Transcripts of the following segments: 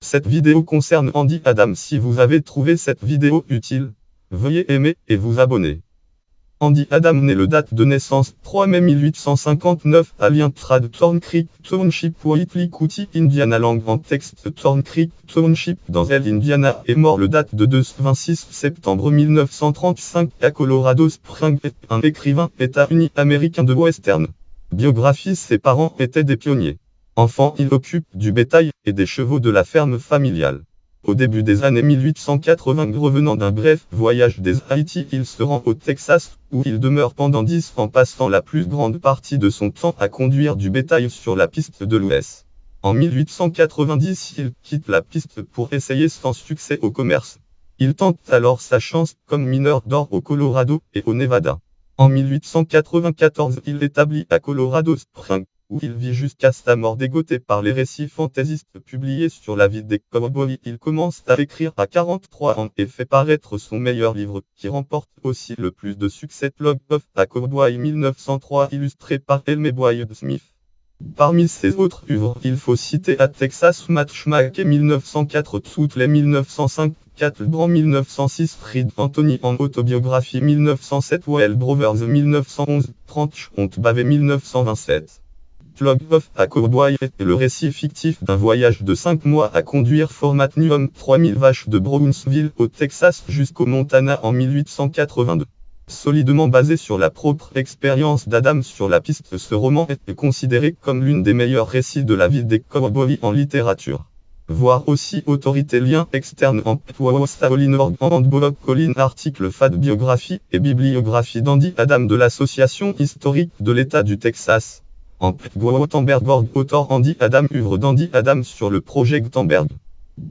Cette vidéo concerne Andy Adams. Si vous avez trouvé cette vidéo utile, veuillez aimer et vous abonner. Andy Adams naît le date de naissance 3 mai 1859 à Lientrad Thorn Creek Township, Whitley County, Indiana. Langue en texte. Thorn Creek Township dans Indiana, est mort le date de 26 septembre 1935 à Colorado Springs. Un écrivain états-unis américain de western. Biographie. Ses parents étaient des pionniers. Enfant, il occupe du bétail et des chevaux de la ferme familiale. Au début des années 1880, revenant d'un bref voyage des Haïti, il se rend au Texas, où il demeure pendant 10 ans, passant la plus grande partie de son temps à conduire du bétail sur la piste de l'Ouest. En 1890, il quitte la piste pour essayer sans succès au commerce. Il tente alors sa chance comme mineur d'or au Colorado et au Nevada. En 1894, il établit à Colorado Springs, où il vit jusqu'à sa mort. Dégoûté par les récits fantaisistes publiés sur la vie des cowboys, il commence à écrire à 43 ans et fait paraître son meilleur livre, qui remporte aussi le plus de succès, Log of a Cowboy 1903, illustré par Elmer Boyd Smith. Parmi ses autres œuvres, il faut citer A Texas Matchmaker 1904, Toutes les 1905, Cattlebran 1906, Fried Anthony en autobiographie 1907, Well Brothers 1911, 30 Honte Bavé 1927. Log of a Cowboy est le récit fictif d'un voyage de 5 mois à conduire Fort Magnum 3000 vaches de Brownsville au Texas jusqu'au Montana en 1882. Solidement basé sur la propre expérience d'Adams sur la piste, ce roman est considéré comme l'une des meilleurs récits de la vie des cowboys en littérature. Voir aussi Autorité, liens externes en Wawstaolin.org, en Blog Colin, article FAD, biographie et bibliographie d'Andy Adams de l'Association historique de l'État du Texas. En Gutenberg.org, auteur Andy Adams, œuvre d'Andy Adams sur le projet Gutenberg.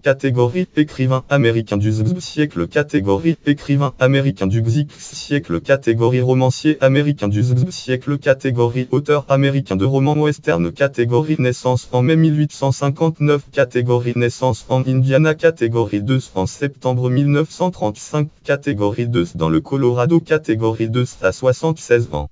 Catégorie écrivain américain du XV siècle. Catégorie écrivain américain du XX siècle. Catégorie romancier américain du XV siècle. Catégorie auteur américain de romans western. Catégorie naissance en mai 1859. Catégorie naissance en Indiana. Catégorie 2 en septembre 1935. Catégorie 2 dans le Colorado. Catégorie 2 à 76 ans.